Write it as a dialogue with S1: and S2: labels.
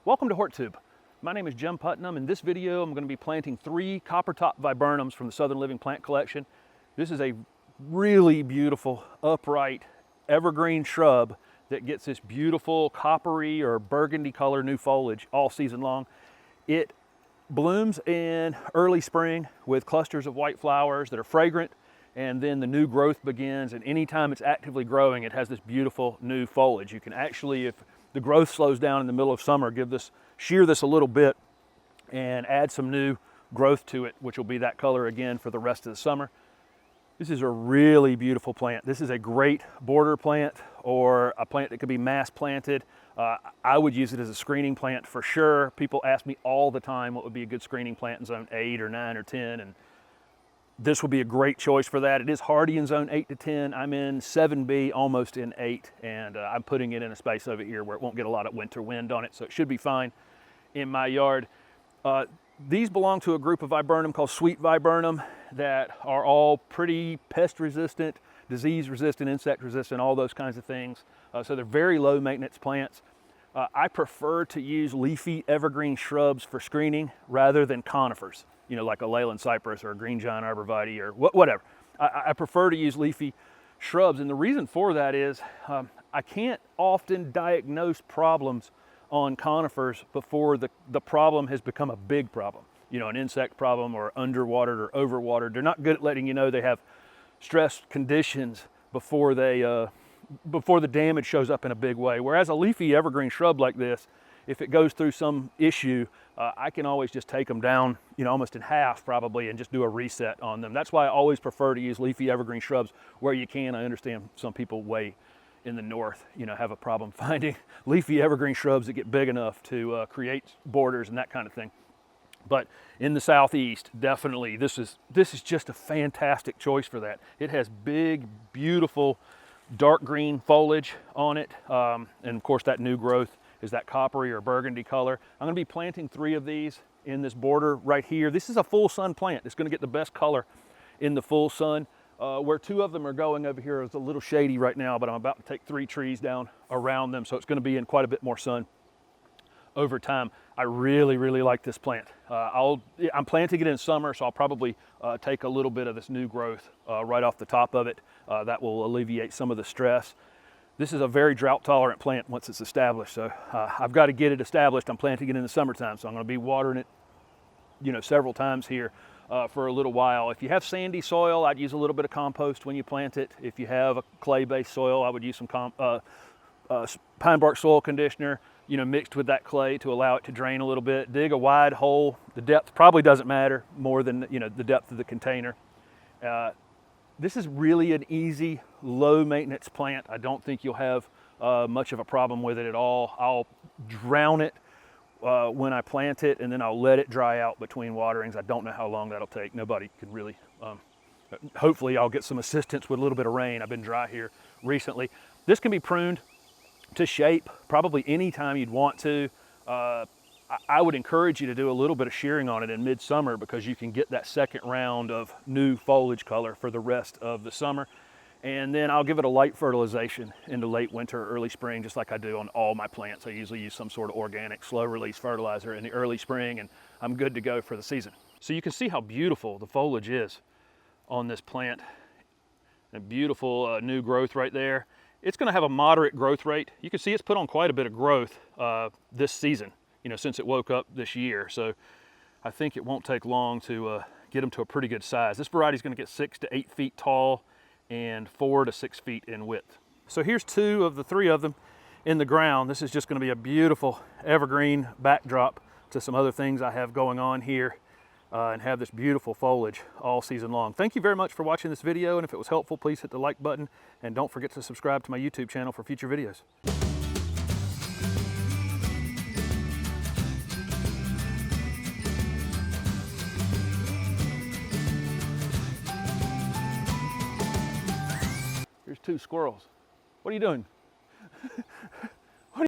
S1: Welcome to HortTube. My name is Jim Putnam. In this video, I'm going to be planting 3 Coppertop Viburnums from the Southern Living Plant Collection. This is a really beautiful, upright, evergreen shrub that gets this beautiful coppery or burgundy color new foliage all season long. It blooms in early spring with clusters of white flowers that are fragrant, and then the new growth begins, and anytime it's actively growing, it has this beautiful new foliage. You can actually, if the growth slows down in the middle of summer, shear this a little bit and add some new growth to it, which will be that color again for the rest of the summer. This is a really beautiful plant. This is a great border plant or a plant that could be mass planted. I would use it as a screening plant for sure. People ask me all the time what would be a good screening plant in zone 8 or 9 or 10, and this would be a great choice for that. It is hardy in zone 8 to 10. I'm in 7B, almost in 8, and I'm putting it in a space over here where it won't get a lot of winter wind on it, so it should be fine in my yard. These belong to a group of viburnum called Sweet Viburnum that are all pretty pest resistant, disease resistant, insect resistant, all those kinds of things. So they're very low maintenance plants. I prefer to use leafy evergreen shrubs for screening rather than conifers, you know, like a Leyland cypress or a green giant arborvitae or whatever. I prefer to use leafy shrubs, and the reason for that is I can't often diagnose problems on conifers before the problem has become a big problem. You know, an insect problem or underwatered or overwatered. They're not good at letting you know they have stress conditions before the damage shows up in a big way. Whereas a leafy evergreen shrub like this, if it goes through some issue, I can always just take them down, you know, almost in half probably, and just do a reset on them. That's why I always prefer to use leafy evergreen shrubs where you can. I understand some people way in the north, you know, have a problem finding leafy evergreen shrubs that get big enough to create borders and that kind of thing. But in the southeast, definitely, this is just a fantastic choice for that. It has big, beautiful, dark green foliage on it, and of course that new growth is that coppery or burgundy color. I'm going to be planting 3 of these in this border right here. This is a full sun plant. It's going to get the best color in the full sun. Where 2 of them are going over here is a little shady right now, but I'm about to take 3 trees down around them, so it's going to be in quite a bit more sun over time. I really, really like this plant. I'm planting it in summer, so I'll probably take a little bit of this new growth right off the top of it. That will alleviate some of the stress. This is a very drought tolerant plant once it's established, so I've got to get it established. I'm planting it in the summertime, so I'm going to be watering it, you know, several times here for a little while. If you have sandy soil, I'd use a little bit of compost when you plant it. If you have a clay-based soil, I would use some pine bark soil conditioner, you know, mixed with that clay to allow it to drain a little bit. Dig a wide hole. The depth probably doesn't matter more than, you know, the depth of the container. This is really an easy, low maintenance plant. I don't think you'll have much of a problem with it at all. I'll drown it when I plant it, and then I'll let it dry out between waterings. I don't know how long that'll take. Nobody can really, hopefully I'll get some assistance with a little bit of rain. I've been dry here recently. This can be pruned to shape probably any time you'd want to. I would encourage you to do a little bit of shearing on it in midsummer, because you can get that second round of new foliage color for the rest of the summer. And then I'll give it a light fertilization into late winter, early spring, just like I do on all my plants. I usually use some sort of organic slow release fertilizer in the early spring, and I'm good to go for the season. So you can see how beautiful the foliage is on this plant. A beautiful new growth right there. It's going to have a moderate growth rate. You can see it's put on quite a bit of growth this season, you know, since it woke up this year. So I think it won't take long to get them to a pretty good size. This variety is going to get 6 to 8 feet tall and 4 to 6 feet in width. So here's 2 of the 3 of them in the ground. This is just going to be a beautiful evergreen backdrop to some other things I have going on here, and have this beautiful foliage all season long. Thank you very much for watching this video, and if it was helpful, please hit the like button, and don't forget to subscribe to my YouTube channel for future videos. Here's 2 squirrels. What are you doing?